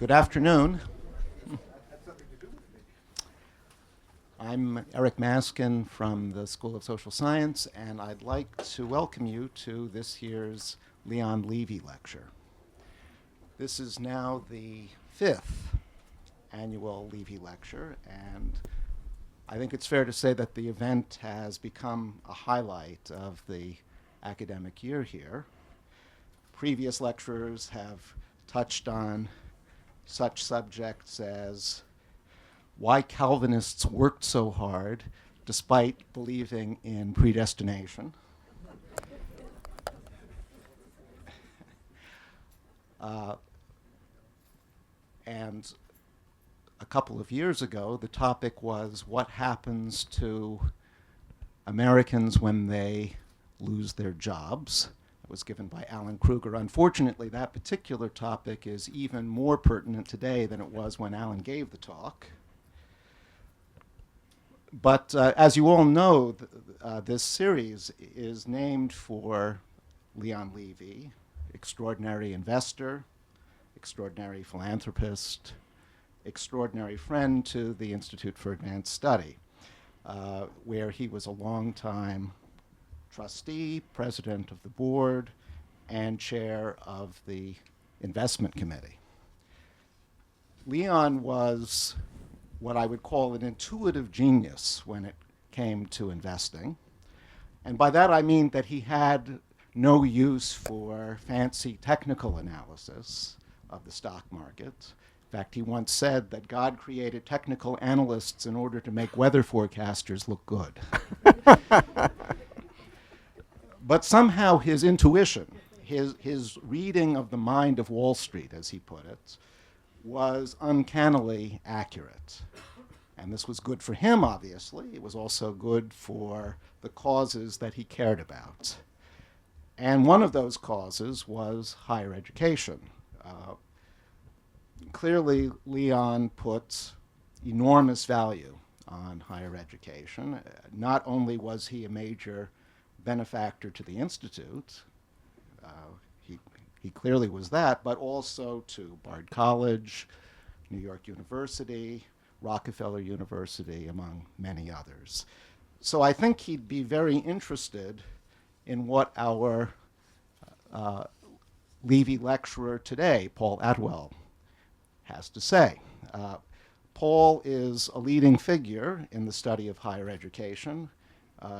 Good afternoon. I'm Eric Maskin from the School of Social Science, and I'd like to welcome you to this year's Leon Levy Lecture. This is now the 5th annual Levy Lecture, and I think it's fair to say that the event has become a highlight of the academic year here. Previous lecturers have touched on such subjects as why Calvinists worked so hard despite believing in predestination. And a couple of years ago, the topic was what happens to Americans when they lose their jobs. It was given by Alan Kruger. Unfortunately, that particular topic is even more pertinent today than it was when Alan gave the talk. But as you all know, this series is named for Leon Levy, extraordinary investor, extraordinary philanthropist, extraordinary friend to the Institute for Advanced Study, where he was a long-time trustee, president of the board, and chair of the investment committee. Leon was what I would call an intuitive genius when it came to investing. And by that I mean that he had no use for fancy technical analysis of the stock market. In fact, he once said that God created technical analysts in order to make weather forecasters look good. But somehow his intuition, his reading of the mind of Wall Street, as he put it, was uncannily accurate. And this was good for him, obviously. It was also good for the causes that he cared about. And one of those causes was higher education. Clearly, Leon put enormous value on higher education. Not only was he a major benefactor to the Institute, he clearly was that, but also to Bard College, New York University, Rockefeller University, among many others. So I think he'd be very interested in what our Levy lecturer today, Paul Attewell, has to say. Paul is a leading figure in the study of higher education.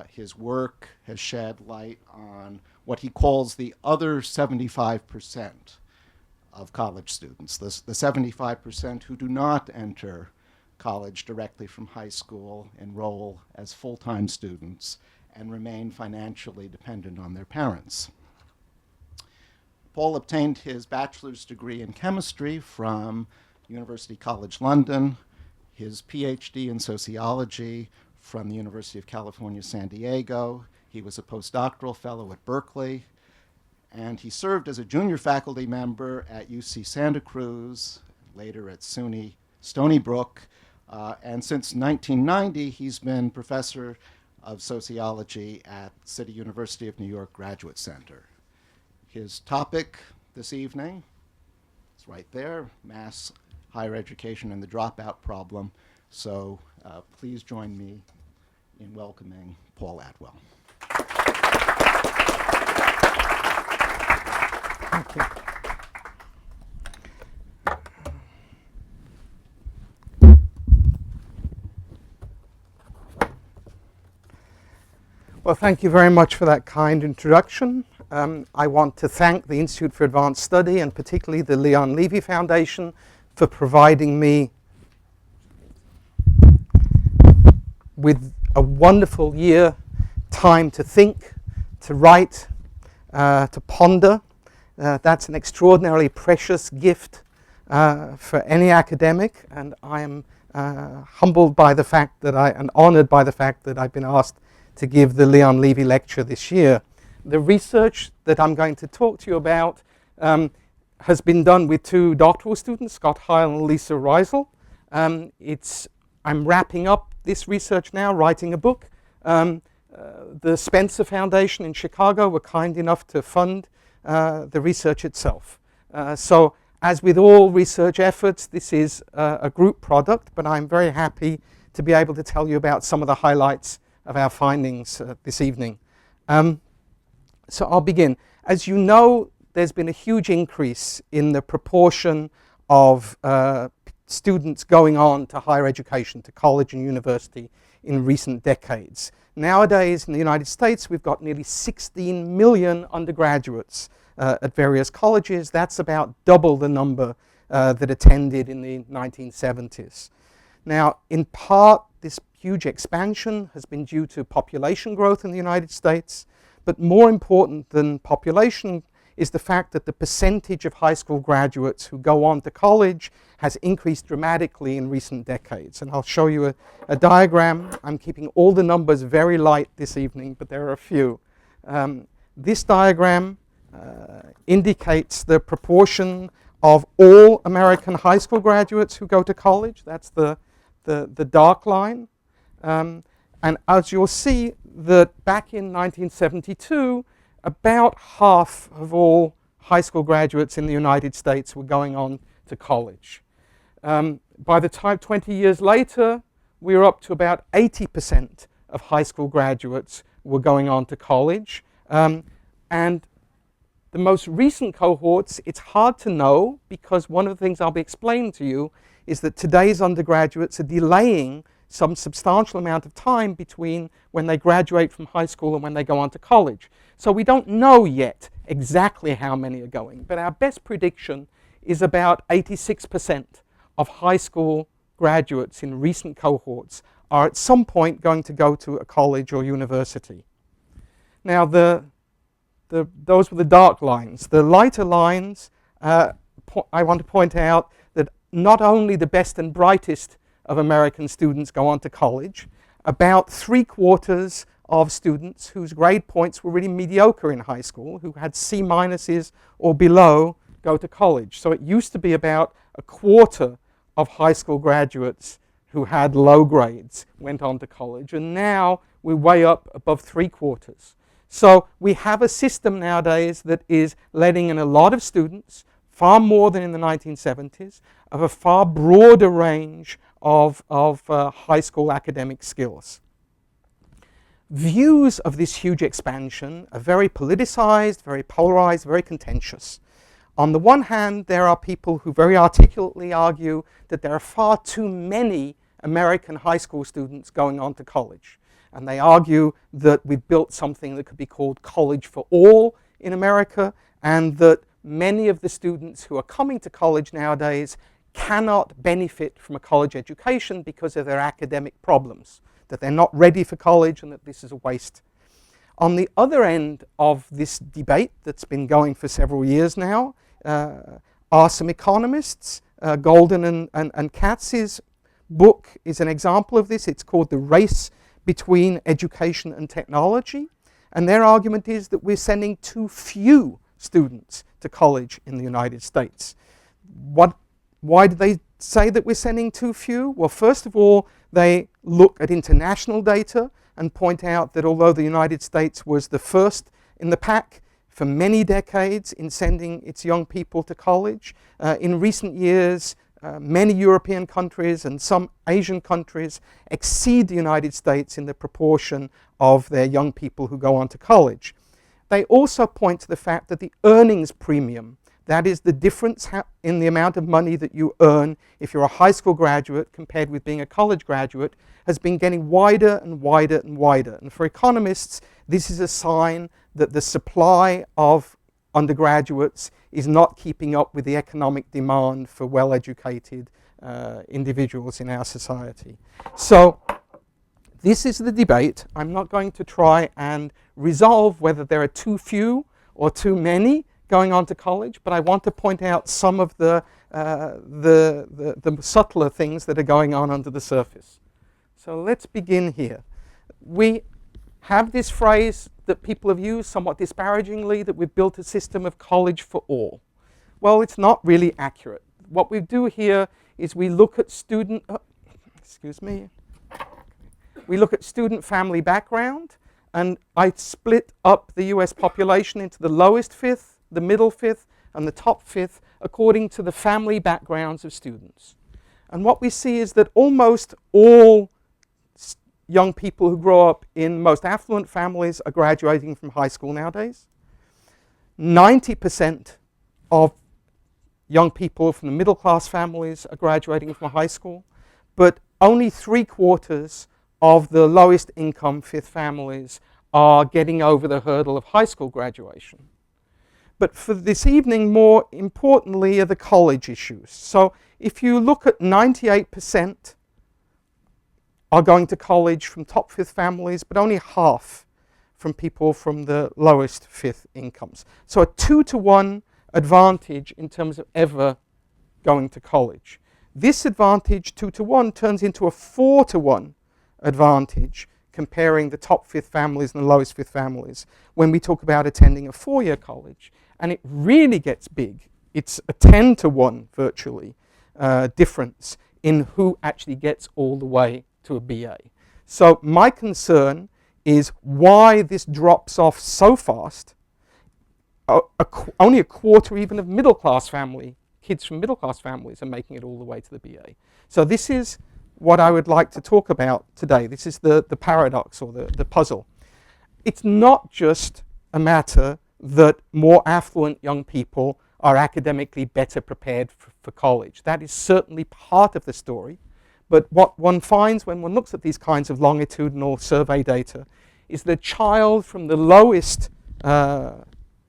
His work has shed light on what he calls the other 75% of college students, the 75% who do not enter college directly from high school, enroll as full-time students, and remain financially dependent on their parents. Paul obtained his bachelor's degree in chemistry from University College London, his PhD in sociology from the University of California, San Diego. He was a postdoctoral fellow at Berkeley, and he served as a junior faculty member at UC Santa Cruz, later at SUNY Stony Brook, and since 1990, he's been professor of sociology at City University of New York Graduate Center. His topic this evening is right there, mass higher education and the dropout problem. So please join me in welcoming Paul Attewell. Thank you. Well, thank you very much for that kind introduction. I want to thank the Institute for Advanced Study and particularly the Leon Levy Foundation for providing me with a wonderful year, time to think, to write, to ponder. That's an extraordinarily precious gift for any academic, and I am humbled by the fact that and honored by the fact that I've been asked to give the Leon Levy lecture this year. The research that I'm going to talk to you about has been done with two doctoral students, Scott Heil and Lisa Reisel. I'm wrapping up this research now, writing a book. The Spencer Foundation in Chicago were kind enough to fund the research itself. So As with all research efforts, this is a group product, but I'm very happy to be able to tell you about some of the highlights of our findings this evening. So I'll begin. As you know, there's been a huge increase in the proportion of students going on to higher education, to college and university in recent decades. Nowadays in the United States, we've got nearly 16 million undergraduates at various colleges. That's about double the number that attended in the 1970s. Now, in part, this huge expansion has been due to population growth in the United States, but more important than population is the fact that the percentage of high school graduates who go on to college has increased dramatically in recent decades. And I'll show you a diagram. I'm keeping all the numbers very light this evening, but there are a few. This diagram indicates the proportion of all American high school graduates who go to college. That's the dark line. And as you'll see, that back in 1972, about half of all high school graduates in the United States were going on to college. By the time 20 years later, we were up to about 80% of high school graduates were going on to college. And the most recent cohorts, it's hard to know, because one of the things I'll be explaining to you is that today's undergraduates are delaying some substantial amount of time between when they graduate from high school and when they go on to college. So we don't know yet exactly how many are going, but our best prediction is about 86% of high school graduates in recent cohorts are at some point going to go to a college or university. Now, those were the dark lines. The lighter lines, I want to point out that not only the best and brightest of American students go on to college, about 3/4 of students whose grade points were really mediocre in high school, who had C minuses or below, go to college. So it used to be about 1/4 of high school graduates who had low grades went on to college, and now we're way up above 3/4. So we have a system nowadays that is letting in a lot of students, far more than in the 1970s, of a far broader range of high school academic skills. Views of this huge expansion are very politicized, very polarized, very contentious. On the one hand, there are people who very articulately argue that there are far too many American high school students going on to college. And they argue that we've built something that could be called college for all in America, and that many of the students who are coming to college nowadays cannot benefit from a college education because of their academic problems, that they're not ready for college and that this is a waste. On the other end of this debate that's been going for several years now are some economists. Golden and Katz's book is an example of this. It's called The Race Between Education and Technology. And their argument is that we're sending too few students to college in the United States. Why do they say that we're sending too few? Well, first of all, they look at international data and point out that although the United States was the first in the pack for many decades in sending its young people to college, in recent years, many European countries and some Asian countries exceed the United States in the proportion of their young people who go on to college. They also point to the fact that the earnings premium, that is the difference in the amount of money that you earn if you're a high school graduate compared with being a college graduate, has been getting wider and wider and wider. And for economists, this is a sign that the supply of undergraduates is not keeping up with the economic demand for well-educated individuals in our society. So this is the debate. I'm not going to try and resolve whether there are too few or too many going on to college, but I want to point out some of the subtler things that are going on under the surface. So let's begin here. We have this phrase that people have used somewhat disparagingly, that we've built a system of college for all. Well, it's not really accurate. What we do here is we look at student family background, and I split up the US population into the lowest fifth, the middle fifth, and the top fifth according to the family backgrounds of students. And what we see is that almost all young people who grow up in most affluent families are graduating from high school nowadays. 90% of young people from the middle class families are graduating from high school, but only 3/4 of the lowest income fifth families are getting over the hurdle of high school graduation. But for this evening, more importantly, are the college issues. So if you look at 98% are going to college from top fifth families, but only half from people from the lowest fifth incomes. So a 2-to-1 advantage in terms of ever going to college. This advantage, 2-to-1, turns into a 4-to-1 advantage comparing the top fifth families and the lowest fifth families when we talk about attending a 4-year college. And it really gets big. It's a 10-to-1 virtually difference in who actually gets all the way to a BA. So my concern is why this drops off so fast. Only a quarter even of middle class family, kids from middle class families are making it all the way to the BA. So this is what I would like to talk about today. This is the paradox or the puzzle. It's not just a matter that more affluent young people are academically better prepared for college. That is certainly part of the story. But what one finds when one looks at these kinds of longitudinal survey data is the child from the lowest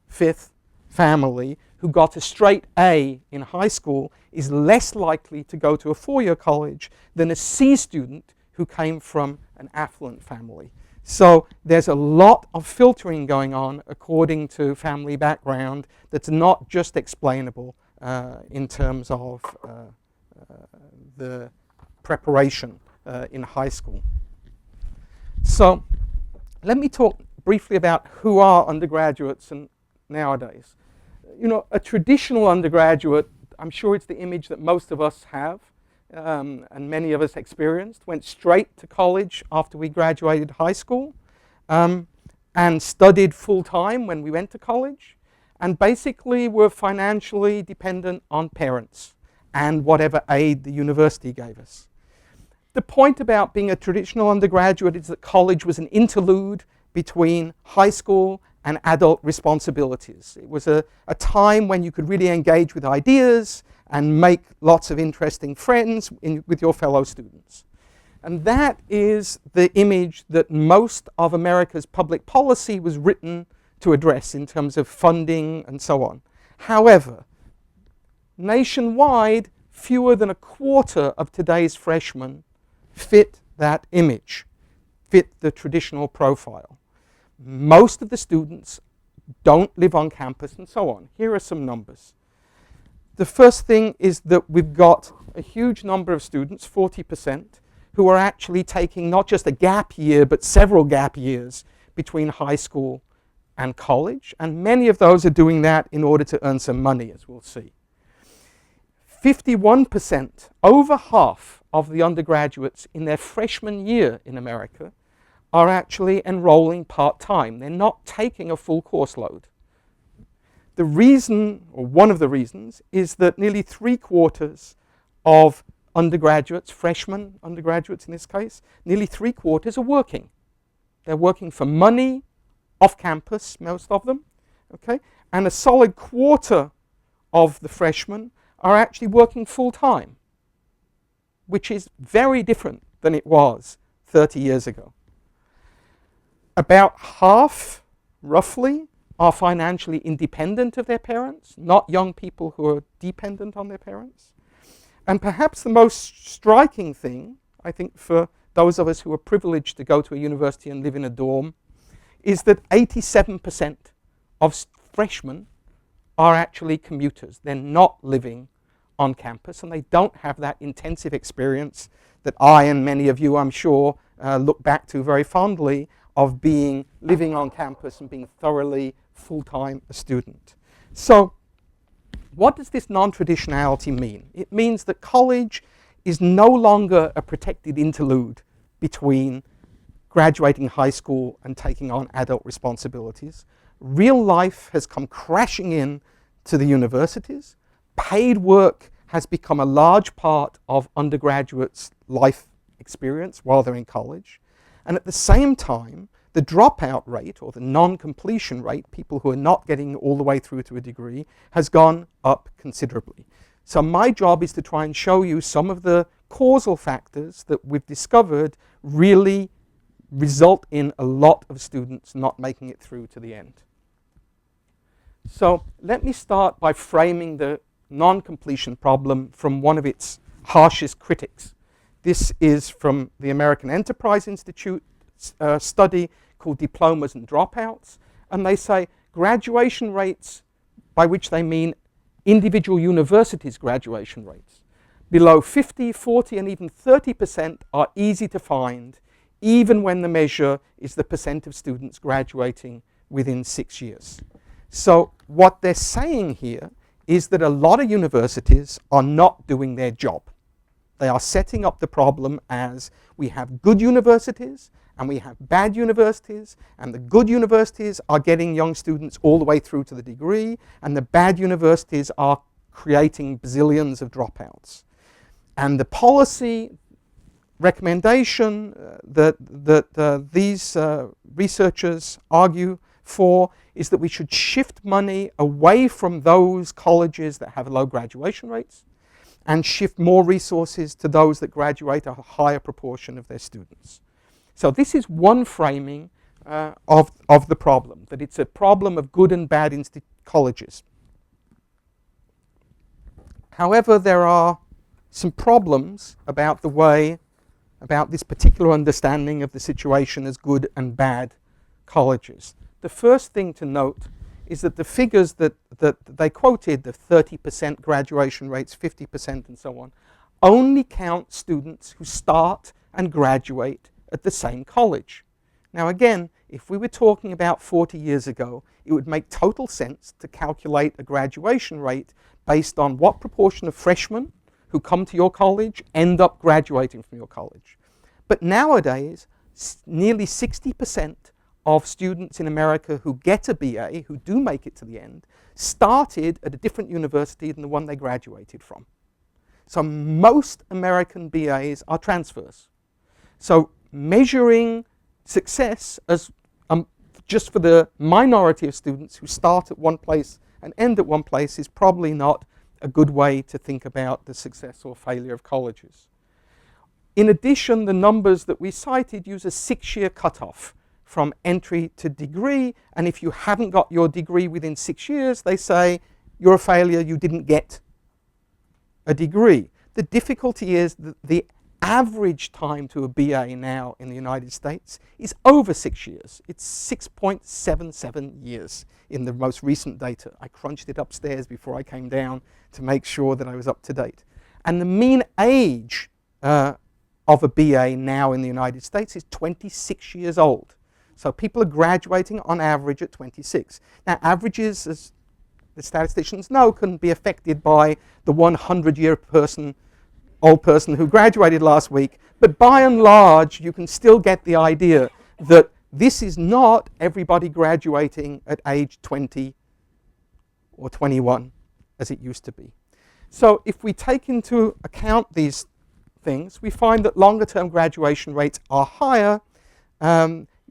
fifth family who got a straight A in high school is less likely to go to a 4-year college than a C student who came from an affluent family. So there's a lot of filtering going on according to family background that's not just explainable in terms of the preparation in high school. So let me talk briefly about who are undergraduates and nowadays. You know, a traditional undergraduate, I'm sure it's the image that most of us have and many of us experienced, went straight to college after we graduated high school and studied full-time when we went to college, and basically were financially dependent on parents and whatever aid the university gave us. The point about being a traditional undergraduate is that college was an interlude between high school and adult responsibilities. It was a time when you could really engage with ideas and make lots of interesting friends with your fellow students. And that is the image that most of America's public policy was written to address in terms of funding and so on. However, nationwide, fewer than a quarter of today's freshmen fit that image, fit the traditional profile. Most of the students don't live on campus and so on. Here are some numbers. The first thing is that we've got a huge number of students, 40%, who are actually taking not just a gap year, but several gap years between high school and college. And many of those are doing that in order to earn some money, as we'll see. 51%, over half of the undergraduates in their freshman year in America are actually enrolling part-time. They're not taking a full course load. The reason, or one of the reasons, is that nearly 3/4 of undergraduates, freshmen undergraduates in this case, nearly 3/4 are working. They're working for money, off campus, most of them, okay? And a solid quarter of the freshmen are actually working full-time, which is very different than it was 30 years ago. About half, roughly, are financially independent of their parents, not young people who are dependent on their parents. And perhaps the most striking thing, I think, for those of us who are privileged to go to a university and live in a dorm, is that 87% of freshmen are actually commuters. They're not living on campus, and they don't have that intensive experience that I and many of you, I'm sure, look back to very fondly of living on campus and being thoroughly full-time a student. So what does this non-traditionality mean? It means that college is no longer a protected interlude between graduating high school and taking on adult responsibilities. Real life has come crashing in to the universities. Paid work has become a large part of undergraduates' life experience while they're in college. And at the same time, the dropout rate, or the non-completion rate, people who are not getting all the way through to a degree, has gone up considerably. So my job is to try and show you some of the causal factors that we've discovered really result in a lot of students not making it through to the end. So let me start by framing the non-completion problem from one of its harshest critics. This is from the American Enterprise Institute study called Diplomas and Dropouts, and they say graduation rates, by which they mean individual universities' graduation rates, below 50, 40, and even 30% are easy to find, even when the measure is the percent of students graduating within 6 years. So what they're saying here is that a lot of universities are not doing their job. They are setting up the problem as we have good universities and we have bad universities, and the good universities are getting young students all the way through to the degree, and the bad universities are creating bazillions of dropouts. And the policy recommendation that these researchers argue for is that we should shift money away from those colleges that have low graduation rates and shift more resources to those that graduate a higher proportion of their students. So this is one framing of the problem, that it's a problem of good and bad colleges. However, there are some problems about this particular understanding of the situation as good and bad colleges. The first thing to note is that the figures that they quoted, the 30% graduation rates, 50% and so on, only count students who start and graduate at the same college. Now again, if we were talking about 40 years ago, it would make total sense to calculate a graduation rate based on what proportion of freshmen who come to your college end up graduating from your college. But nowadays, nearly 60% of students in America who get a BA, who do make it to the end, started at a different university than the one they graduated from. So most American BAs are transfers. So measuring success as just for the minority of students who start at one place and end at one place is probably not a good way to think about the success or failure of colleges. In addition, the numbers that we cited use a 6-year cutoff from entry to degree, and if you haven't got your degree within 6 years, they say you're a failure, you didn't get a degree. The difficulty is that the average time to a BA now in the United States is over 6 years. It's 6.77 years in the most recent data. I crunched it upstairs before I came down to make sure that I was up to date. And the mean age of a BA now in the United States is 26 years old. So people are graduating on average at 26. Now averages, as the statisticians know, can be affected by the 100-year-old person who graduated last week, but by and large you can still get the idea that this is not everybody graduating at age 20 or 21 as it used to be. So if we take into account these things, we find that longer term graduation rates are higher.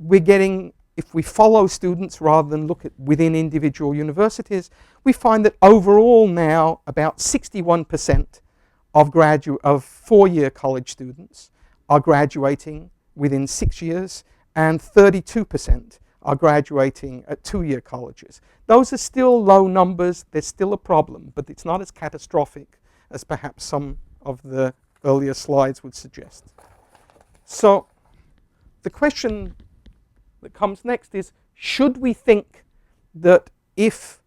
We're getting, if we follow students rather than look at within individual universities, we find that overall now about 61% of 4-year college students are graduating within 6 years, and 32% are graduating at 2-year colleges. Those are still low numbers, they're still a problem, but it's not as catastrophic as perhaps some of the earlier slides would suggest. So the question that comes next is, should we think that if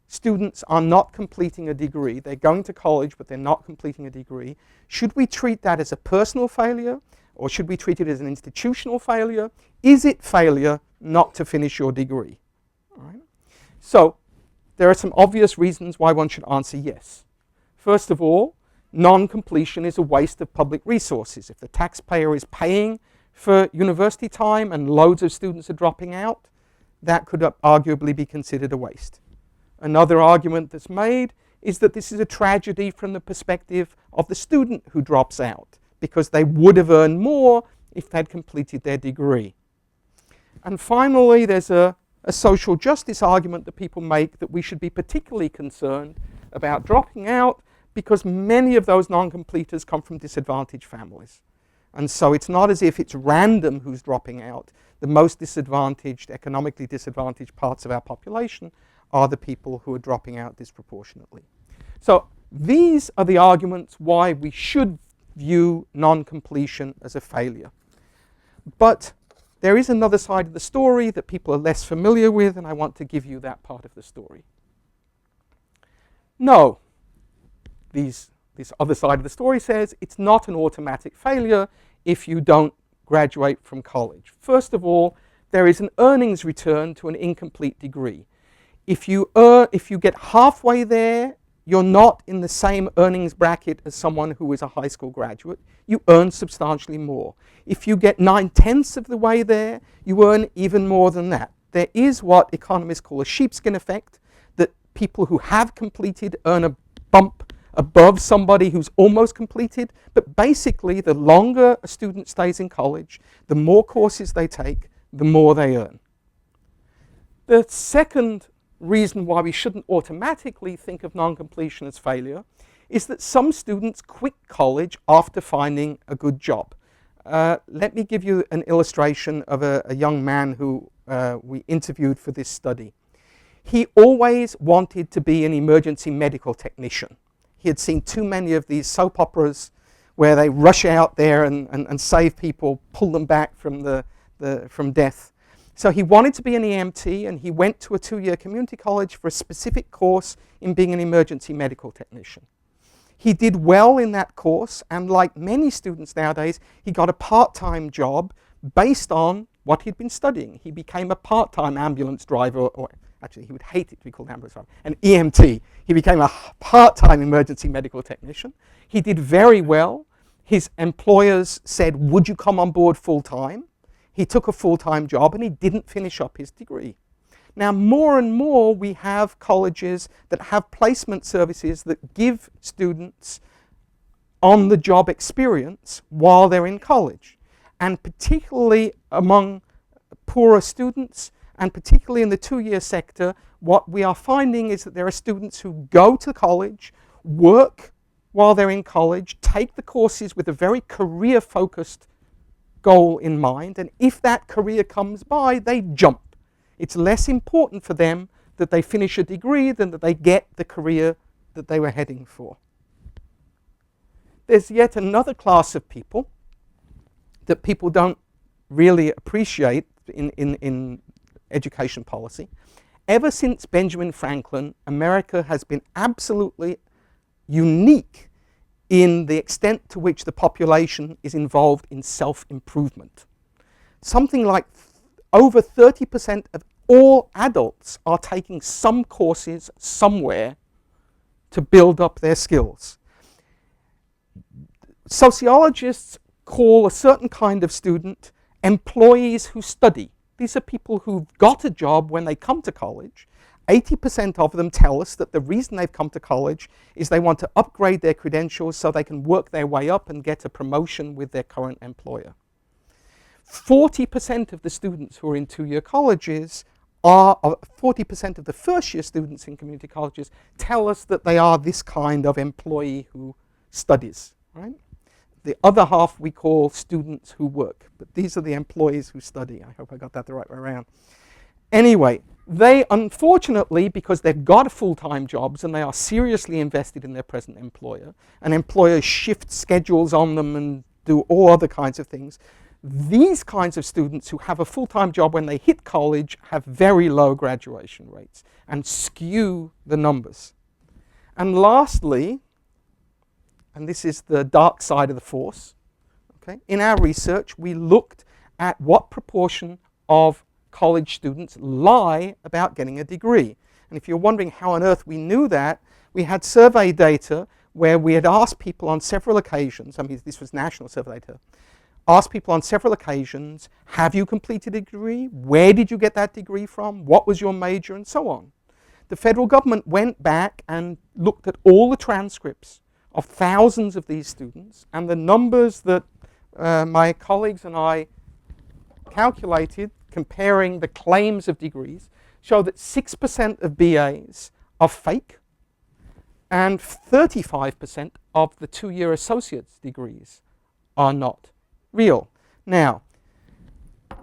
students are not completing a degree, they're going to college but they're not completing a degree, should we treat that as a personal failure, or should we treat it as an institutional failure? Is it failure not to finish your degree? All right. So there are some obvious reasons why one should answer yes. First of all, non-completion is a waste of public resources. If the taxpayer is paying for university time and loads of students are dropping out, that could arguably be considered a waste. Another argument that's made is that this is a tragedy from the perspective of the student who drops out, because they would have earned more if they'd completed their degree. And finally, there's a social justice argument that people make that we should be particularly concerned about dropping out, because many of those non-completers come from disadvantaged families. And so it's not as if it's random who's dropping out. The most disadvantaged, economically disadvantaged parts of our population are the people who are dropping out disproportionately. So these are the arguments why we should view non-completion as a failure. But there is another side of the story that people are less familiar with, and I want to give you that part of the story. No, this other side of the story says it's not an automatic failure if you don't graduate from college. First of all, there is an earnings return to an incomplete degree. If you get halfway there, you're not in the same earnings bracket as someone who is a high school graduate. You earn substantially more. If you get 9/10 of the way there, you earn even more than that. There is what economists call a sheepskin effect, that people who have completed earn a bump above somebody who's almost completed, but basically the longer a student stays in college, the more courses they take, the more they earn. The second reason why we shouldn't automatically think of non-completion as failure is that some students quit college after finding a good job. Let me give you an illustration of a young man who we interviewed for this study. He always wanted to be an emergency medical technician. He had seen too many of these soap operas where they rush out there and save people, pull them back from death. So he wanted to be an EMT, and he went to a 2-year community college for a specific course in being an emergency medical technician. He did well in that course, and like many students nowadays, he got a part-time job based on what he'd been studying. He became a part-time ambulance driver, or actually he would hate it to be called ambulance driver, an EMT. He became a part-time emergency medical technician. He did very well. His employers said, "Would you come on board full-time?" He took a full-time job, and he didn't finish up his degree. Now, more and more we have colleges that have placement services that give students on-the-job experience while they're in college. And particularly among poorer students, and particularly in the 2-year sector, what we are finding is that there are students who go to college, work while they're in college, take the courses with a very career-focused goal in mind, and if that career comes by, they jump. It's less important for them that they finish a degree than that they get the career that they were heading for. There's yet another class of people that people don't really appreciate in education policy. Ever since Benjamin Franklin, America has been absolutely unique in the extent to which the population is involved in self-improvement. Something like over 30% of all adults are taking some courses somewhere to build up their skills. Sociologists call a certain kind of student employees who study. These are people who've got a job when they come to college. 80% of them tell us that the reason they've come to college is they want to upgrade their credentials so they can work their way up and get a promotion with their current employer. 40% of the students who are in 2-year colleges are, 40% of the first-year students in community colleges tell us that they are this kind of employee who studies, right? The other half we call students who work, but these are the employees who study. I hope I got that the right way around. Anyway, they unfortunately, because they've got full-time jobs and they are seriously invested in their present employer, and employers shift schedules on them and do all other kinds of things, these kinds of students who have a full-time job when they hit college have very low graduation rates and skew the numbers. And lastly, and this is the dark side of the force, okay, in our research we looked at what proportion of college students lie about getting a degree. And if you're wondering how on earth we knew that, we had survey data where we had asked people on several occasions, I mean this was national survey data, asked people on several occasions, have you completed a degree? Where did you get that degree from? What was your major? And so on. the federal government went back and looked at all the transcripts of thousands of these students, and the numbers that my colleagues and I calculated, comparing the claims of degrees, show that 6% of BAs are fake, and 35% of the 2-year associate's degrees are not real. Now,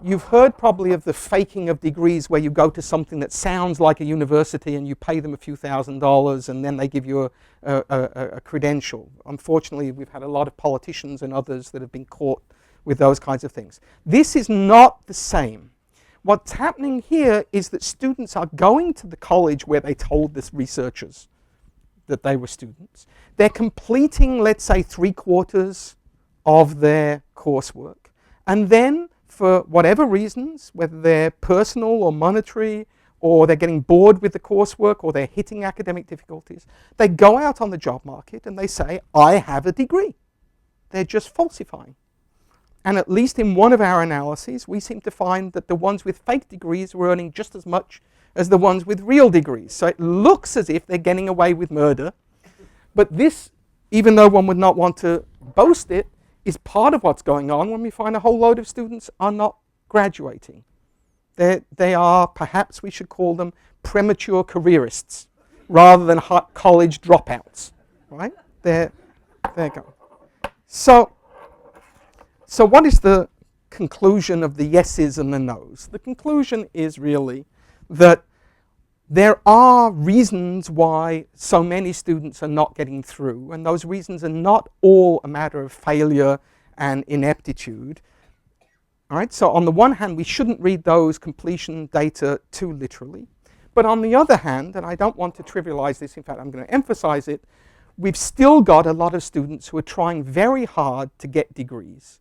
you've heard probably of the faking of degrees, where you go to something that sounds like a university and you pay them a few $1,000s and then they give you a credential. Unfortunately, we've had a lot of politicians and others that have been caught with those kinds of things. This is not the same. What's happening here is that students are going to the college where they told the researchers that they were students. They're completing, let's say, 3/4 of their coursework, and then for whatever reasons, whether they're personal or monetary, or they're getting bored with the coursework, or they're hitting academic difficulties, they go out on the job market and they say, I have a degree. They're just falsifying. And at least in one of our analyses, we seem to find that the ones with fake degrees were earning just as much as the ones with real degrees. So it looks as if they're getting away with murder. But this, even though one would not want to boast it, is part of what's going on when we find a whole load of students are not graduating. They are, perhaps we should call them, premature careerists rather than college dropouts, right? There you go. So what is the conclusion of the yeses and the nos? The conclusion is really that there are reasons why so many students are not getting through, and those reasons are not all a matter of failure and ineptitude. All right, so on the one hand, we shouldn't read those completion data too literally. But on the other hand, and I don't want to trivialize this, in fact, I'm going to emphasize it, we've still got a lot of students who are trying very hard to get degrees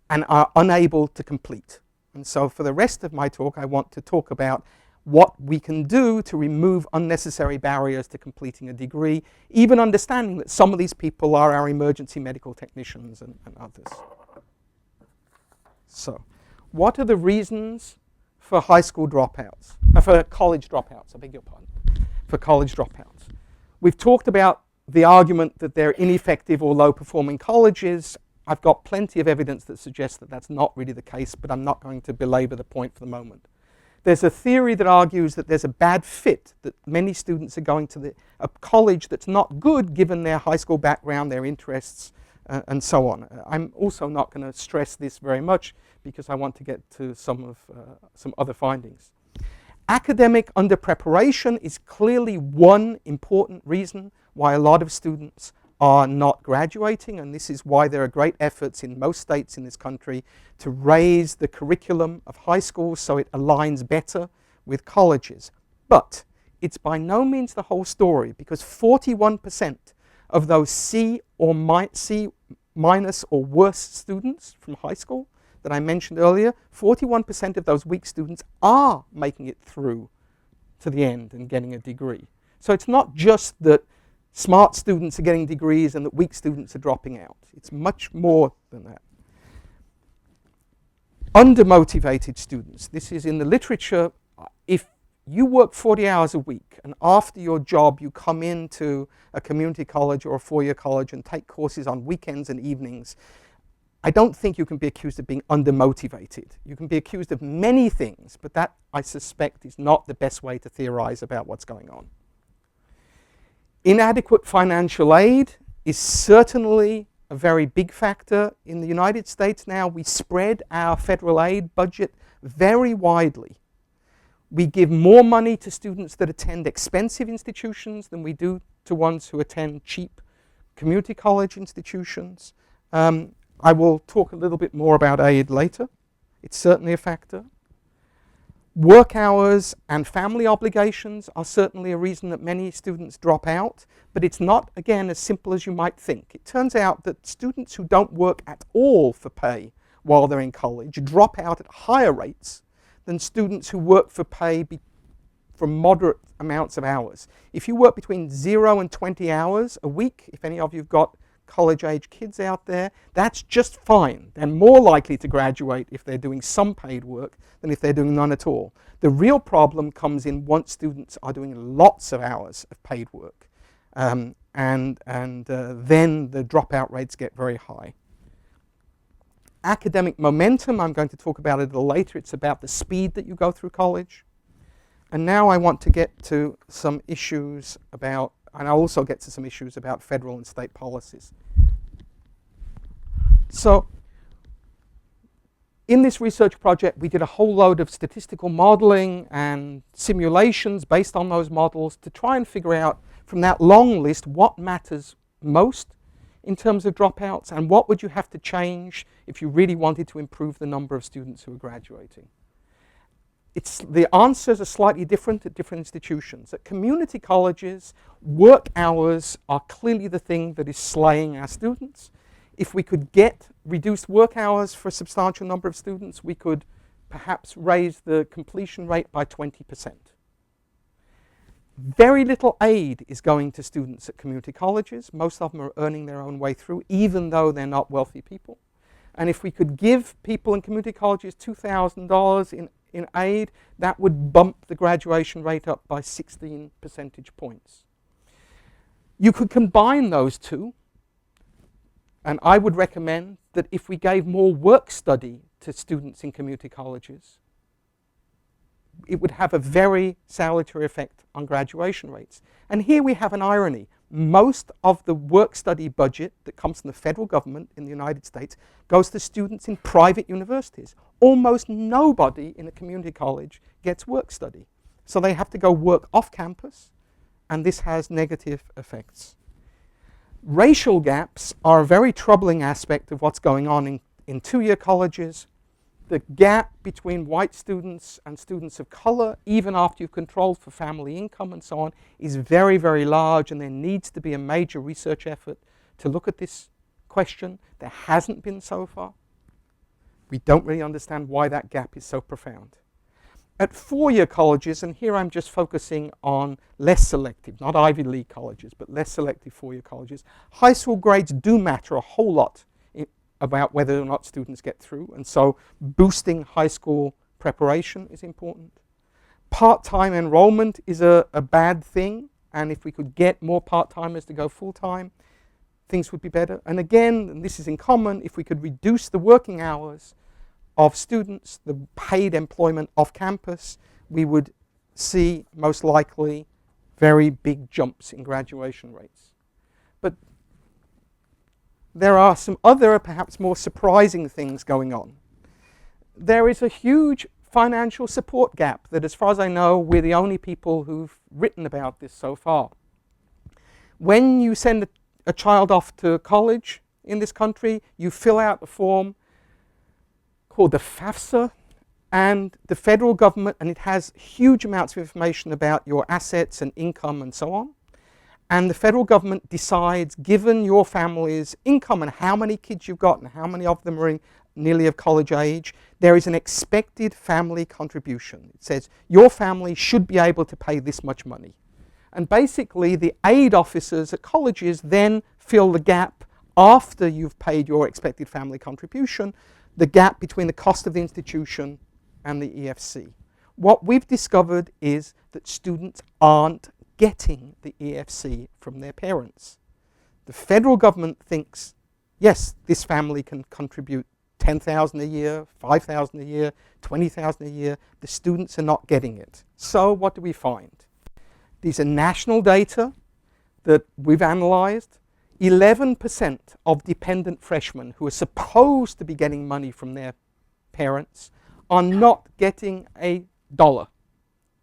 and are unable to complete. And so for the rest of my talk, I want to talk about what we can do to remove unnecessary barriers to completing a degree, even understanding that some of these people are our emergency medical technicians and others. So, what are the reasons for high school dropouts, for college dropouts, I beg your pardon, for college dropouts? We've talked about the argument that they're ineffective or low-performing colleges. I've got plenty of evidence that suggests that that's not really the case, but I'm not going to belabor the point for the moment. There's a theory that argues that there's a bad fit, that many students are going to a college that's not good given their high school background, their interests, and so on. I'm also not going to stress this very much because I want to get to some other findings. Academic under-preparation is clearly one important reason why a lot of students are not graduating, and this is why there are great efforts in most states in this country to raise the curriculum of high schools so it aligns better with colleges. But it's by no means the whole story, because 41% of those C minus or worse students from high school that I mentioned earlier, 41% of those weak students are making it through to the end and getting a degree. So it's not just that smart students are getting degrees and that weak students are dropping out. It's much more than that. Undermotivated students. This is in the literature. If you work 40 hours a week and after your job you come into a community college or a four-year college and take courses on weekends and evenings, I don't think you can be accused of being undermotivated. You can be accused of many things, but that, I suspect, is not the best way to theorize about what's going on. Inadequate financial aid is certainly a very big factor. In the United States now, we spread our federal aid budget very widely. We give more money to students that attend expensive institutions than we do to ones who attend cheap community college institutions. I will talk a little bit more about aid later. It's certainly a factor. Work hours and family obligations are certainly a reason that many students drop out, but it's not, again, as simple as you might think. It turns out that students who don't work at all for pay while they're in college drop out at higher rates than students who work for pay for moderate amounts of hours. If you work between 0 and 20 hours a week, if any of you've got college-age kids out there. That's just fine. They're more likely to graduate if they're doing some paid work than if they're doing none at all. The real problem comes in once students are doing lots of hours of paid work. Then the dropout rates get very high. Academic momentum, I'm going to talk about it a little later. It's about the speed that you go through college. And now I want to get to some issues about, and I'll also get to some issues about federal and state policies. So, in this research project, we did a whole load of statistical modeling and simulations based on those models to try and figure out from that long list what matters most in terms of dropouts and what would you have to change if you really wanted to improve the number of students who are graduating. The answers are slightly different at different institutions. At community colleges, work hours are clearly the thing that is slaying our students. If we could get reduced work hours for a substantial number of students, we could perhaps raise the completion rate by 20%. Very little aid is going to students at community colleges. Most of them are earning their own way through, even though they're not wealthy people. And if we could give people in community colleges $2,000 in aid, that would bump the graduation rate up by 16 percentage points. You could combine those two, and I would recommend that if we gave more work study to students in community colleges, it would have a very salutary effect on graduation rates. And here we have an irony. Most of the work study budget that comes from the federal government in the United States goes to students in private universities. Almost nobody in a community college gets work study. So they have to go work off campus, and this has negative effects. Racial gaps are a very troubling aspect of what's going on in two-year colleges. The gap between white students and students of color, even after you've controlled for family income and so on, is very, very large, and there needs to be a major research effort to look at this question. There hasn't been so far. We don't really understand why that gap is so profound. At four-year colleges, and here I'm just focusing on less selective, not Ivy League colleges, but less selective four-year colleges, high school grades do matter a whole lot about whether or not students get through, and so boosting high school preparation is important. Part-time enrollment is a bad thing, and if we could get more part-timers to go full-time, things would be better. And again, and this is in common, if we could reduce the working hours of students, the paid employment off campus, we would see most likely very big jumps in graduation rates. But there are some other, perhaps more surprising things going on. There is a huge financial support gap that, as far as I know, we're the only people who've written about this so far. When you send a child off to college in this country, you fill out a form called the FAFSA, and the federal government, and it has huge amounts of information about your assets and income and so on. And the federal government decides, given your family's income and how many kids you've got and how many of them are nearly of college age, there is an expected family contribution. It says your family should be able to pay this much money. And basically the aid officers at colleges then fill the gap after you've paid your expected family contribution, the gap between the cost of the institution and the EFC. What we've discovered is that students aren't getting the EFC from their parents. The federal government thinks, yes, this family can contribute $10,000 a year, $5,000 a year, $20,000 a year. The students are not getting it. So what do we find? These are national data that we've analyzed. 11% of dependent freshmen who are supposed to be getting money from their parents are not getting a dollar.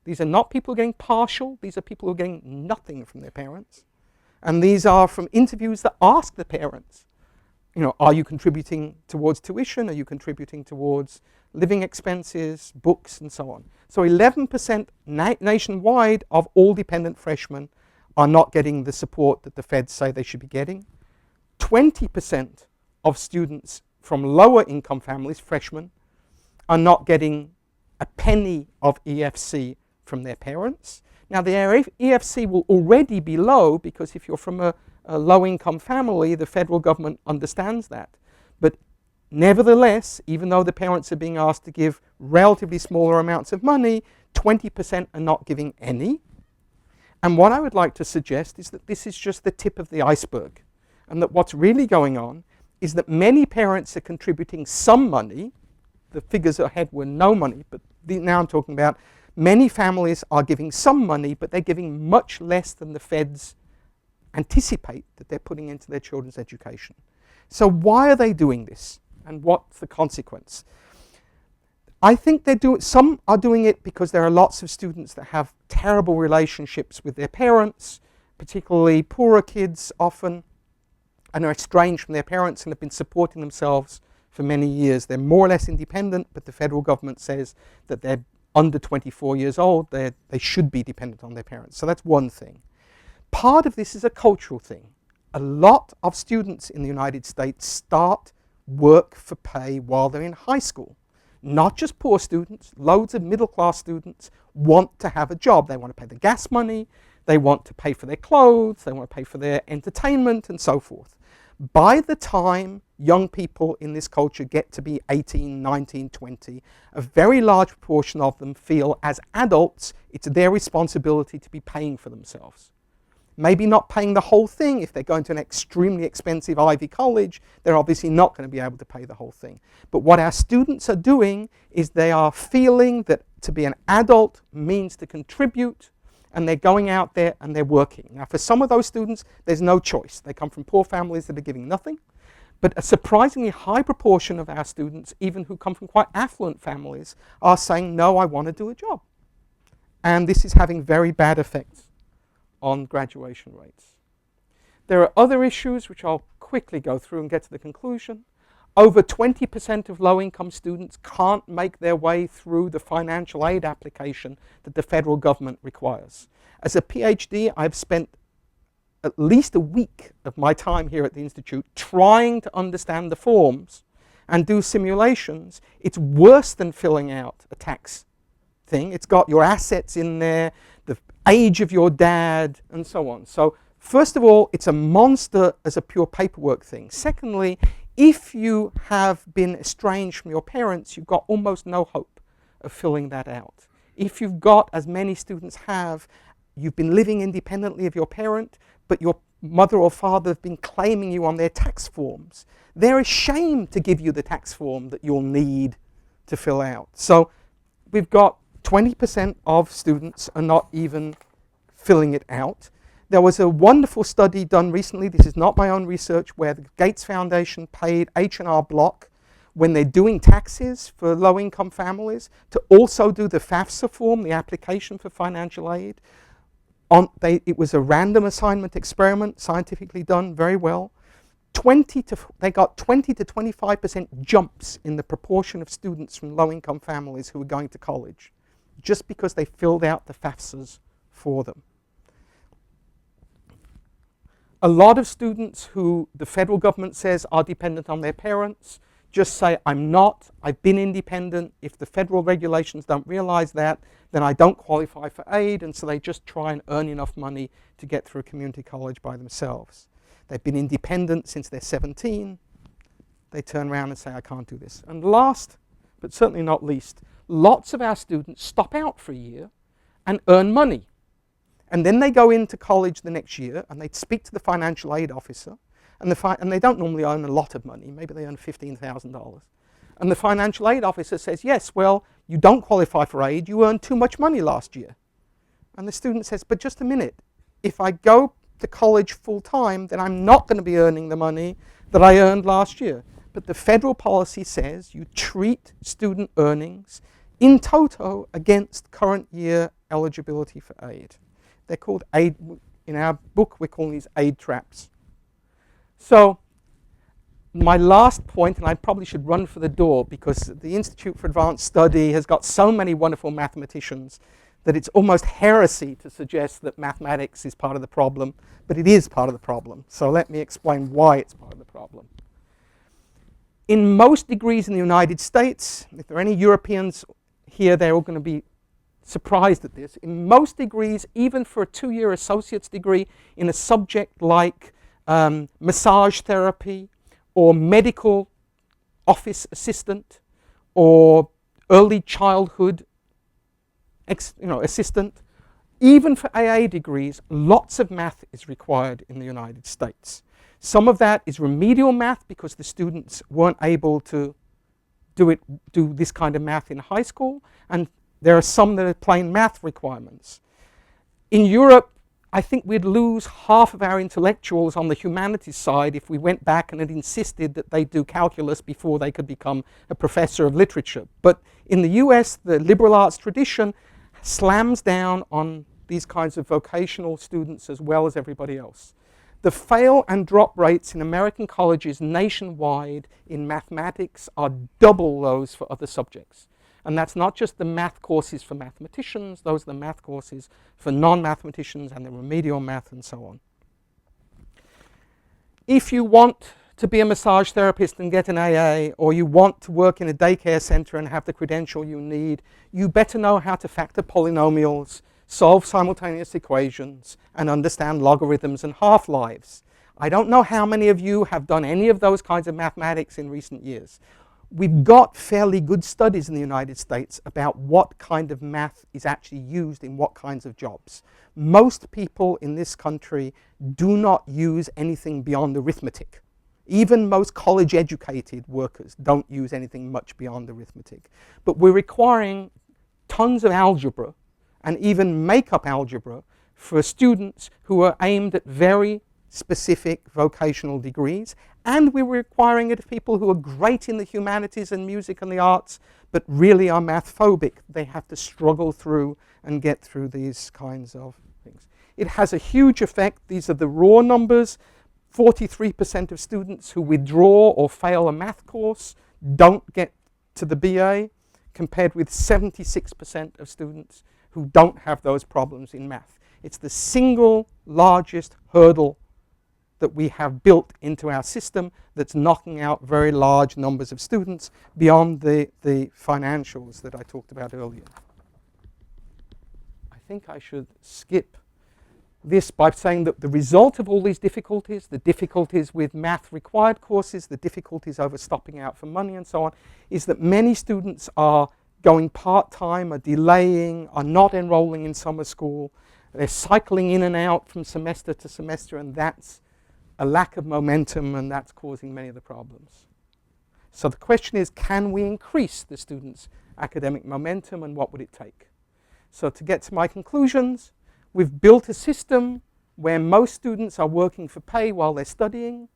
These are not people getting partial, these are people who are getting nothing from their parents. And these are from interviews that ask the parents, you know, are you contributing towards tuition? Are you contributing towards living expenses, books, and so on? So 11% nationwide of all dependent freshmen are not getting the support that the feds say they should be getting. 20% of students from lower income families, freshmen, are not getting a penny of EFC from their parents. Now the EFC will already be low because if you're from a low-income family, the federal government understands that. But nevertheless, even though the parents are being asked to give relatively smaller amounts of money, 20% are not giving any. And what I would like to suggest is that this is just the tip of the iceberg, and that what's really going on is that many parents are contributing some money. The figures ahead were no money, but now I'm talking about many families are giving some money, but they're giving much less than the feds anticipate that they're putting into their children's education. So why are they doing this, and what's the consequence? I think some are doing it because there are lots of students that have terrible relationships with their parents, particularly poorer kids often, and are estranged from their parents and have been supporting themselves for many years. They're more or less independent, but the federal government says that they're under 24 years old, they should be dependent on their parents. So that's one thing. Part of this is a cultural thing. A lot of students in the United States start work for pay while they're in high school. Not just poor students, loads of middle-class students want to have a job. They want to pay the gas money, they want to pay for their clothes, they want to pay for their entertainment and so forth. By the time young people in this culture get to be 18, 19, 20, a very large proportion of them feel as adults it's their responsibility to be paying for themselves. Maybe not paying the whole thing. If they're going to an extremely expensive Ivy college, they're obviously not going to be able to pay the whole thing. But what our students are doing is they are feeling that to be an adult means to contribute, and they're going out there and they're working. Now for some of those students, there's no choice. They come from poor families that are giving nothing. But a surprisingly high proportion of our students, even who come from quite affluent families, are saying, no, I want to do a job. And this is having very bad effects on graduation rates. There are other issues which I'll quickly go through and get to the conclusion. Over 20% of low-income students can't make their way through the financial aid application that the federal government requires. As a PhD, I've spent at least a week of my time here at the Institute trying to understand the forms and do simulations. It's worse than filling out a tax thing. It's got your assets in there, the age of your dad, and so on. So first of all, it's a monster as a pure paperwork thing. Secondly, if you have been estranged from your parents, you've got almost no hope of filling that out. If you've got, as many students have, you've been living independently of your parent, but your mother or father have been claiming you on their tax forms, they're ashamed to give you the tax form that you'll need to fill out. So we've got 20% of students are not even filling it out. There was a wonderful study done recently, this is not my own research, where the Gates Foundation paid H&R Block, when they're doing taxes for low-income families, to also do the FAFSA form, the application for financial aid. It was a random assignment experiment, scientifically done very well. They got 20 to 25% jumps in the proportion of students from low-income families who were going to college, just because they filled out the FAFSAs for them. A lot of students who the federal government says are dependent on their parents just say, I'm not, I've been independent. If the federal regulations don't realize that, then I don't qualify for aid, and so they just try and earn enough money to get through community college by themselves. They've been independent since they're 17. They turn around and say, I can't do this. And last, but certainly not least, lots of our students stop out for a year and earn money. And then they go into college the next year and they speak to the financial aid officer, and they don't normally earn a lot of money, maybe they earn $15,000. And the financial aid officer says, yes, well, you don't qualify for aid, you earned too much money last year. And the student says, but just a minute, if I go to college full time, then I'm not going to be earning the money that I earned last year. But the federal policy says you treat student earnings in toto against current year eligibility for aid. They're called aid, in our book we're calling these aid traps. So my last point, and I probably should run for the door because the Institute for Advanced Study has got so many wonderful mathematicians that it's almost heresy to suggest that mathematics is part of the problem, but it is part of the problem. So let me explain why it's part of the problem. In most degrees in the United States, if there are any Europeans here, they're all going to be surprised at this. In most degrees, even for a 2-year associate's degree in a subject like massage therapy or medical office assistant or early childhood assistant, even for AA degrees, lots of math is required in the United States. Some of that is remedial math because the students weren't able to do this kind of math in high school, and there are some that are plain math requirements. In Europe, I think we'd lose half of our intellectuals on the humanities side if we went back and had insisted that they do calculus before they could become a professor of literature. But in the US, the liberal arts tradition slams down on these kinds of vocational students as well as everybody else. The fail and drop rates in American colleges nationwide in mathematics are double those for other subjects. And that's not just the math courses for mathematicians, those are the math courses for non-mathematicians and the remedial math and so on. If you want to be a massage therapist and get an AA, or you want to work in a daycare center and have the credential you need, you better know how to factor polynomials, solve simultaneous equations, and understand logarithms and half-lives. I don't know how many of you have done any of those kinds of mathematics in recent years. We've got fairly good studies in the United States about what kind of math is actually used in what kinds of jobs. Most people in this country do not use anything beyond arithmetic. Even most college-educated workers don't use anything much beyond arithmetic. But we're requiring tons of algebra and even make-up algebra for students who are aimed at very specific vocational degrees, and we're requiring it of people who are great in the humanities and music and the arts, but really are math phobic. They have to struggle through and get through these kinds of things. It has a huge effect. These are the raw numbers. 43% of students who withdraw or fail a math course don't get to the BA, compared with 76% of students who don't have those problems in math. It's the single largest hurdle that we have built into our system that's knocking out very large numbers of students beyond the financials that I talked about earlier. I think I should skip this by saying that the result of all these difficulties, the difficulties with math required courses, the difficulties over stopping out for money and so on, is that many students are going part-time, are delaying, are not enrolling in summer school. They're cycling in and out from semester to semester, and that's a lack of momentum, and that's causing many of the problems. So the question is, can we increase the students' academic momentum, and what would it take? So to get to my conclusions, we've built a system where most students are working for pay while they're studying.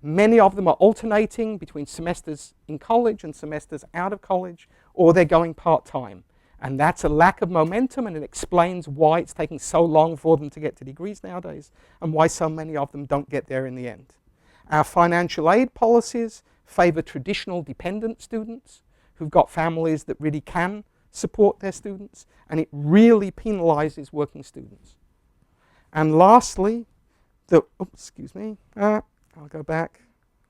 Many of them are alternating between semesters in college and semesters out of college, or they're going part-time. And that's a lack of momentum, and it explains why it's taking so long for them to get to degrees nowadays, and why so many of them don't get there in the end. Our financial aid policies favor traditional dependent students who've got families that really can support their students, and it really penalizes working students. And lastly, I'll go back.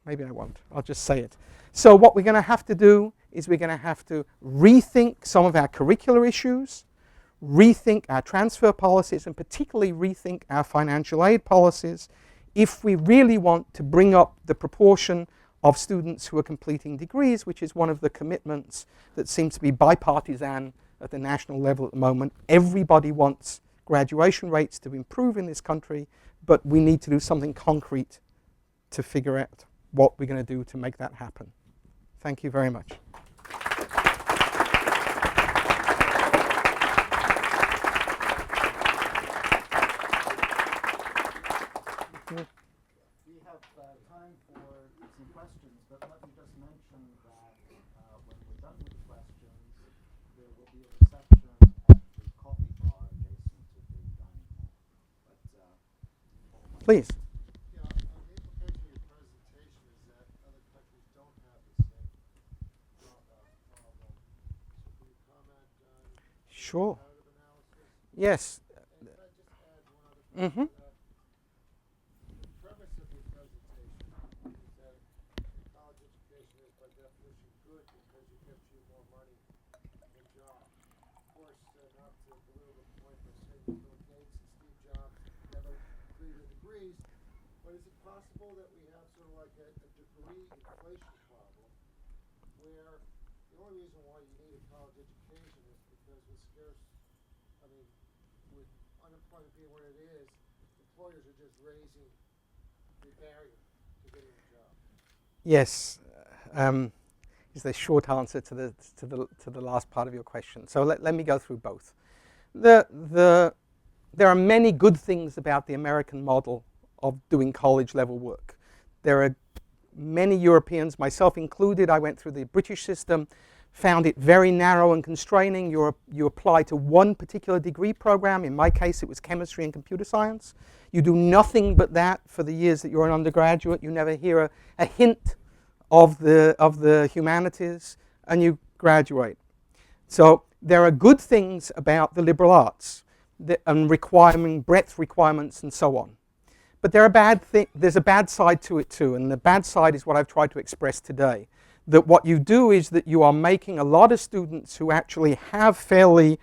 Maybe I won't. I'll just say it. So what we're going to have to do is we're going to have to rethink some of our curricular issues, rethink our transfer policies, and particularly rethink our financial aid policies if we really want to bring up the proportion of students who are completing degrees, which is one of the commitments that seems to be bipartisan at the national level at the moment. Everybody wants graduation rates to improve in this country, but we need to do something concrete to figure out what we're going to do to make that happen. Thank you very much. We have time for some questions, but let me just mention that when we're done with the questions, there will be a reception at the coffee bar adjacent to the dining hall. But, Please. Yeah, the implication of your presentation is that other countries don't have the same dropout problem. So can you comment on Sure. comparative analysis? Yes. And can I just add one other thing? Mm-hmm. The premise of your presentation is that college education is by definition good because it gives you more money and jobs. course, not to belittle the point by saying that Bill Gates and Steve Jobs never completed degrees, but is it possible that we have sort of like a degree inflation problem where the only reason why you need a college education is because with scarce, I mean, with unemployment being what it is, employers are just raising the barrier to getting a job? Yes, is the short answer to the last part of your question. So let me go through both. There are many good things about the American model of doing college level work. There are many Europeans, myself included, I went through the British system, found it very narrow and constraining. You apply to one particular degree program. In my case, it was chemistry and computer science. You do nothing but that for the years that you're an undergraduate. You never hear a hint of the humanities, and you graduate. So there are good things about the liberal arts and requiring breadth requirements and so on. But there's a bad side to it too, and the bad side is what I've tried to express today. That what you do is that you are making a lot of students who actually have fairly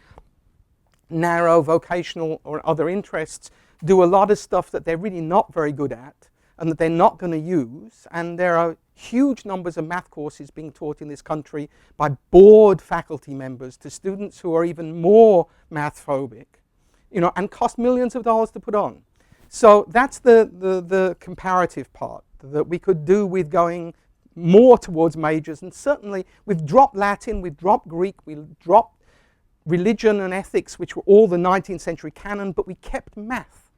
narrow vocational or other interests do a lot of stuff that they're really not very good at and that they're not going to use. And there are huge numbers of math courses being taught in this country by bored faculty members to students who are even more math phobic, and cost millions of dollars to put on. So that's the comparative part that we could do with going more towards majors. And certainly we've dropped Latin, we've dropped Greek, we've dropped religion and ethics, which were all the 19th century canon, but we kept math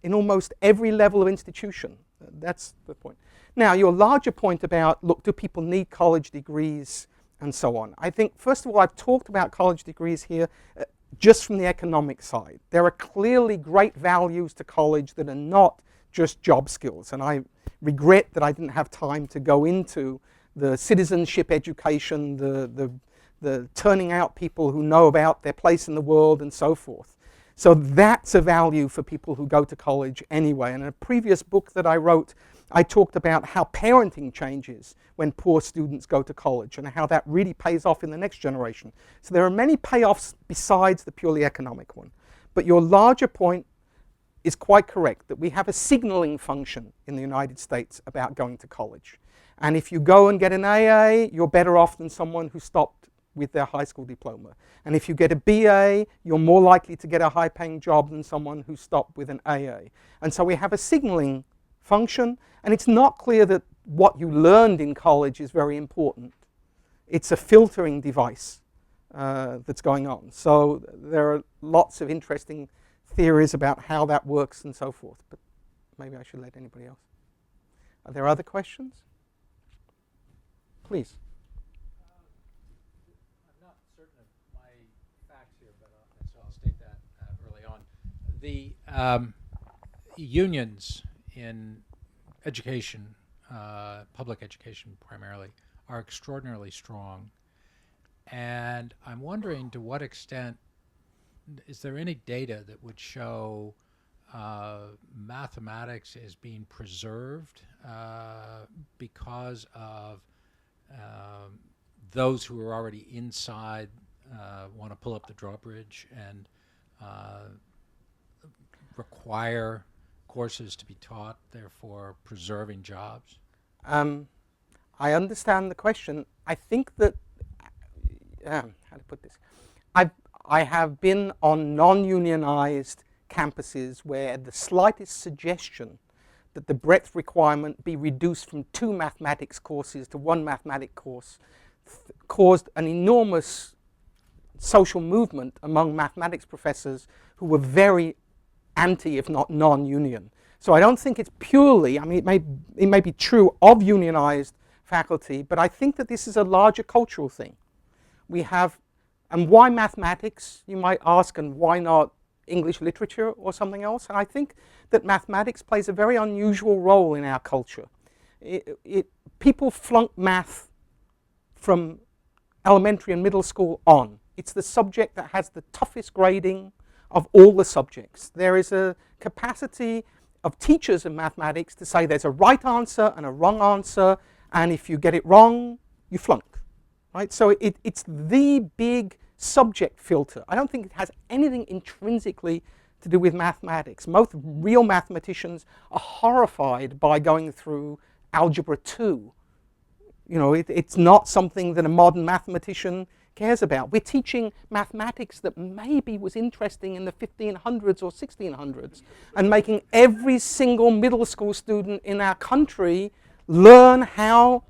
in almost every level of institution. That's the point. Now, your larger point about, look, do people need college degrees and so on? I think, first of all, I've talked about college degrees here just from the economic side. There are clearly great values to college that are not just job skills, and I regret that I didn't have time to go into the citizenship education, the turning out people who know about their place in the world and so forth. So that's a value for people who go to college anyway. And in a previous book that I wrote, I talked about how parenting changes when poor students go to college and how that really pays off in the next generation. So there are many payoffs besides the purely economic one. But your larger point is quite correct, that we have a signaling function in the United States about going to college. And if you go and get an AA, you're better off than someone who stopped with their high school diploma. And if you get a BA, you're more likely to get a high-paying job than someone who stopped with an AA. And so we have a signaling function, and it's not clear that what you learned in college is very important. It's a filtering device that's going on. So there are lots of interesting theories about how that works and so forth, but maybe I should let anybody else. Are there other questions? Please. I'm not certain of my facts here, but so I'll state that early on. The unions in education, public education primarily, are extraordinarily strong. And I'm wondering, to what extent is there any data that would show mathematics is being preserved because of those who are already inside want to pull up the drawbridge and require courses to be taught, therefore preserving jobs? I understand the question. I think that, how to put this, I have been on non-unionized campuses where the slightest suggestion that the breadth requirement be reduced from 2 mathematics courses to 1 mathematics course caused an enormous social movement among mathematics professors who were very anti, if not non-union. So I don't think it's purely, I mean, it may be true of unionized faculty, but I think that this is a larger cultural thing. We have, and why mathematics, you might ask, and why not English literature or something else? And I think that mathematics plays a very unusual role in our culture. People flunk math from elementary and middle school on. It's the subject that has the toughest grading of all the subjects. There is a capacity of teachers in mathematics to say there's a right answer and a wrong answer, and if you get it wrong, you flunk. Right? So it's the big subject filter. I don't think it has anything intrinsically to do with mathematics. Most real mathematicians are horrified by going through Algebra 2. You know, it's not something that a modern mathematician cares about. We're teaching mathematics that maybe was interesting in the 1500s or 1600s, and making every single middle school student in our country learn how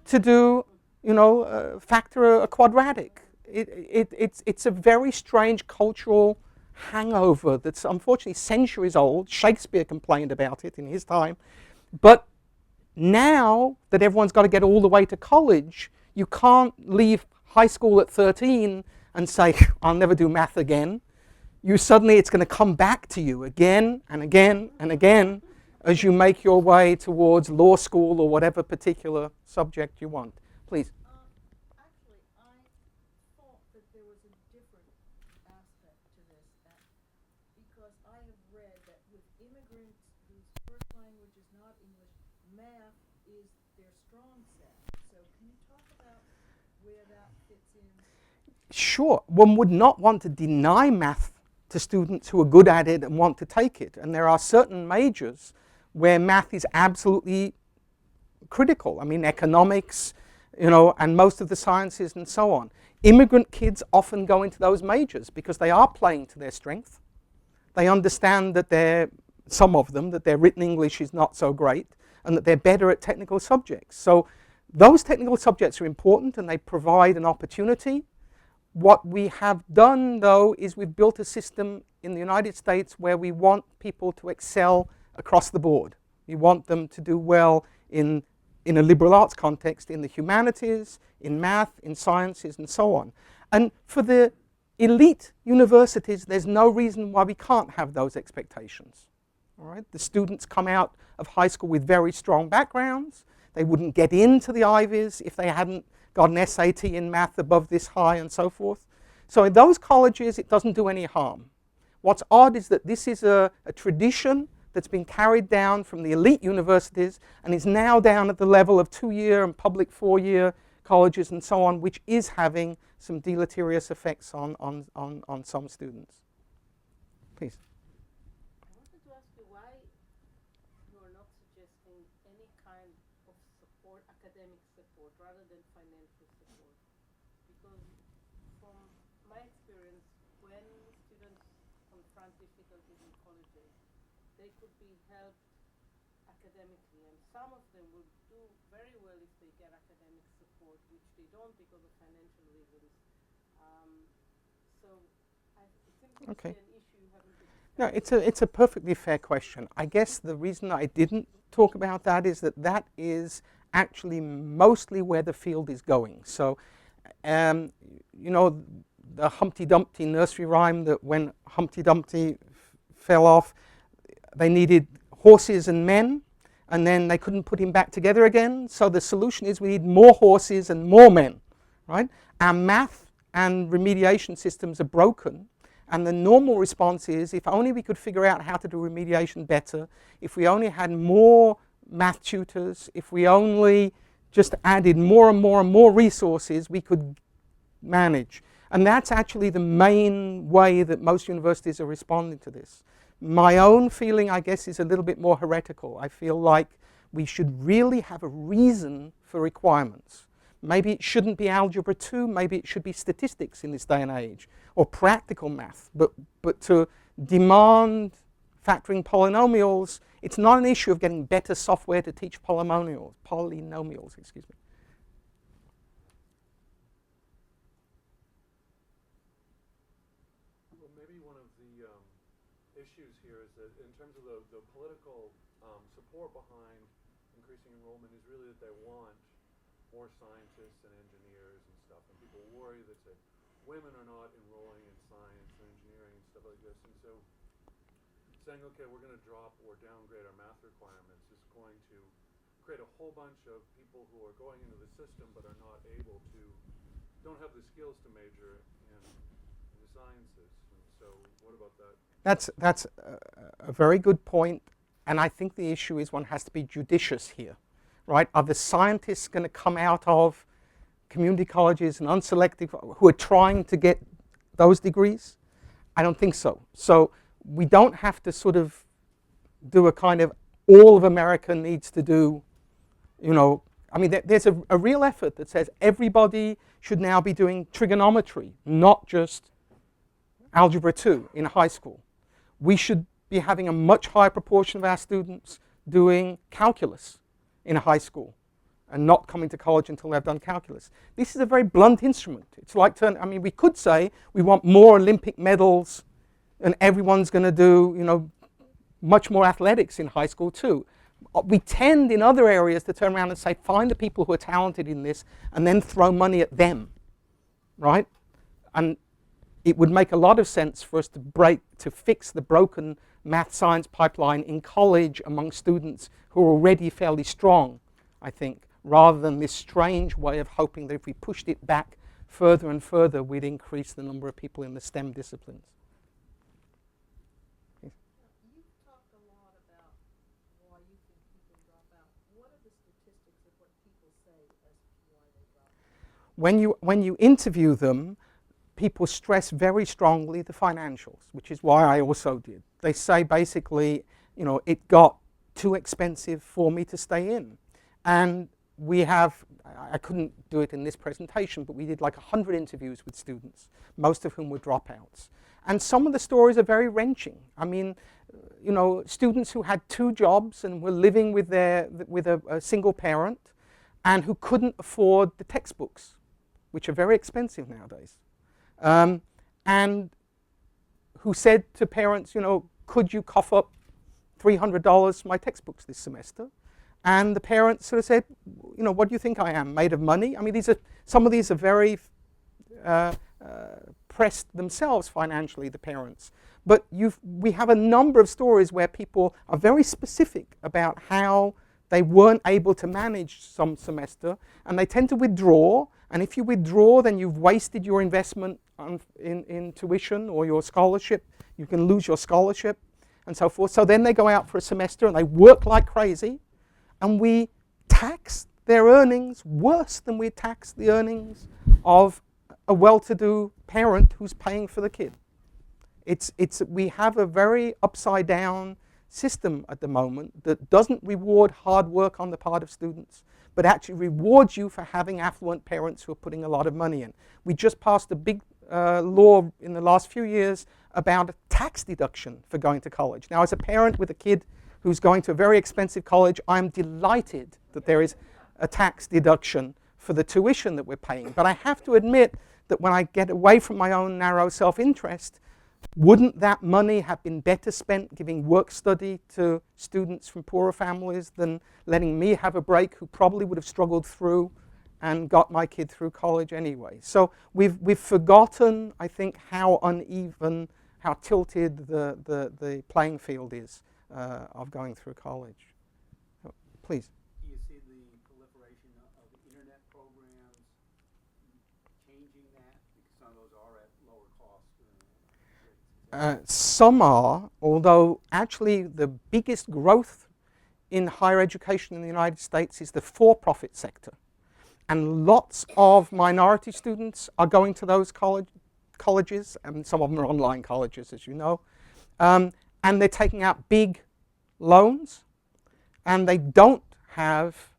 to do, you know, factor a quadratic. It's a very strange cultural hangover that's unfortunately centuries old. Shakespeare complained about it in his time. But now that everyone's got to get all the way to college, you can't leave high school at 13 and say, I'll never do math again. Suddenly it's going to come back to you again and again and again as you make your way towards law school or whatever particular subject you want. Please. Actually, I thought that there was a different aspect to this, because I have read that with immigrants whose first language is not English, math is their strong set. So can you talk about where that fits in? Sure, one would not want to deny math to students who are good at it and want to take it. And there are certain majors where math is absolutely critical. I mean, economics, you know, and most of the sciences and so on. Immigrant kids often go into those majors because they are playing to their strength. They understand that some of them, that their written English is not so great and that they're better at technical subjects. So those technical subjects are important and they provide an opportunity. What we have done, though, is we've built a system in the United States where we want people to excel across the board. We want them to do well in a liberal arts context, in the humanities, in math, in sciences, and so on. And for the elite universities, there's no reason why we can't have those expectations. All right? The students come out of high school with very strong backgrounds. They wouldn't get into the Ivies if they hadn't got an SAT in math above this high and so forth. So in those colleges, it doesn't do any harm. What's odd is that this is a tradition that's been carried down from the elite universities and is now down at the level of 2-year and public 4-year colleges and so on, which is having some deleterious effects on some students. Please. I wanted to ask you why you are not suggesting any kind of support, academic support, rather than financial support. Because from my experience, when students confront difficulties in colleges, they could be helped academically, and some of them will do very well if they get academic support, which they don't because of financial reasons. So it seems to Okay. be an issue you haven't discussed. No, it's a perfectly fair question. I guess the reason I didn't talk about that is that is actually mostly where the field is going. So, you know, the Humpty Dumpty nursery rhyme that when Humpty Dumpty fell off, they needed horses and men, and then they couldn't put him back together again. So the solution is we need more horses and more men, right? Our math and remediation systems are broken, and the normal response is if only we could figure out how to do remediation better, if we only had more math tutors, if we only just added more and more and more resources, we could manage. And that's actually the main way that most universities are responding to this. My own feeling, I guess, is a little bit more heretical. I feel like we should really have a reason for requirements. Maybe it shouldn't be Algebra 2, maybe it should be statistics in this day and age, or practical math. But to demand factoring polynomials, it's not an issue of getting better software to teach polynomials, excuse me. Well, maybe one of the issues here is that in terms of the political support behind increasing enrollment is really that they want more scientists and engineers and stuff, and people worry that women are not enrolling in science and engineering and stuff like this, and so saying, okay, we're going to drop or downgrade our math requirements is going to create a whole bunch of people who are going into the system but are not able to, don't have the skills to major in the sciences. And so what about that? That's a very good point, and I think the issue is one has to be judicious here, right? Are the scientists going to come out of community colleges and unselected who are trying to get those degrees? I don't think so. So we don't have to sort of do a kind of all of America needs to do, you know, I mean, there's a real effort that says everybody should now be doing trigonometry, not just algebra 2 in high school. We should be having a much higher proportion of our students doing calculus in high school and not coming to college until they've done calculus. This is a very blunt instrument. It's like I mean, we could say we want more Olympic medals and everyone's going to do, you know, much more athletics in high school too. We tend in other areas to turn around and say, find the people who are talented in this and then throw money at them, right? And it would make a lot of sense for us to fix the broken math science pipeline in college among students who are already fairly strong, I think, rather than this strange way of hoping that if we pushed it back further and further, we'd increase the number of people in the STEM disciplines. You've talked a lot about why you think people drop out. What are the statistics of what people say as to why they drop out? When you interview them, people stress very strongly the financials, which is why I also did. They say basically, you know, it got too expensive for me to stay in. And we have, I couldn't do it in this presentation, but we did like 100 interviews with students, most of whom were dropouts. And some of the stories are very wrenching. I mean, you know, students who had 2 jobs and were living with a single parent and who couldn't afford the textbooks, which are very expensive nowadays. And who said to parents, you know, could you cough up $300 for my textbooks this semester? And the parents sort of said, you know, what do you think I am, made of money? I mean, some of these are very pressed themselves financially, the parents. But we have a number of stories where people are very specific about how they weren't able to manage some semester, and they tend to withdraw. And if you withdraw, then you've wasted your investment in tuition or your scholarship. You can lose your scholarship and so forth. So then they go out for a semester and they work like crazy, and we tax their earnings worse than we tax the earnings of a well-to-do parent who's paying for the kid. We have a very upside-down system at the moment that doesn't reward hard work on the part of students, but actually rewards you for having affluent parents who are putting a lot of money in. We just passed a big law in the last few years about a tax deduction for going to college. Now, as a parent with a kid who's going to a very expensive college, I'm delighted that there is a tax deduction for the tuition that we're paying. But I have to admit that when I get away from my own narrow self-interest, wouldn't that money have been better spent giving work study to students from poorer families than letting me have a break who probably would have struggled through and got my kid through college anyway? So we've forgotten, I think, how uneven, how tilted the playing field is of going through college. So, please. Do you see the proliferation of internet programs changing that? Because some of those are at lower cost. Some are, although actually the biggest growth in higher education in the United States is the for-profit sector. And lots of minority students are going to those colleges, and some of them are online colleges, as you know. And they're taking out big loans, and they don't have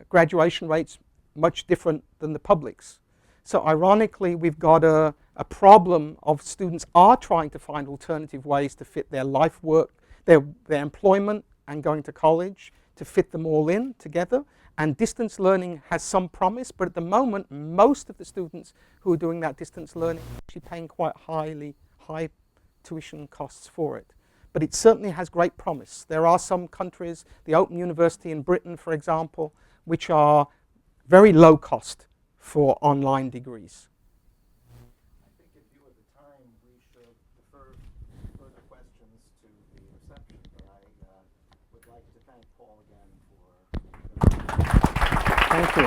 graduation rates much different than the publics. So ironically, we've got a problem of students are trying to find alternative ways to fit their life work, their employment and going to college, to fit them all in together. And distance learning has some promise, but at the moment, most of the students who are doing that distance learning are actually paying quite high tuition costs for it. But it certainly has great promise. There are some countries, the Open University in Britain, for example, which are very low cost for online degrees. I think in view of the time, we should defer further questions to the reception, but I would like to thank Paul again for... Thank you.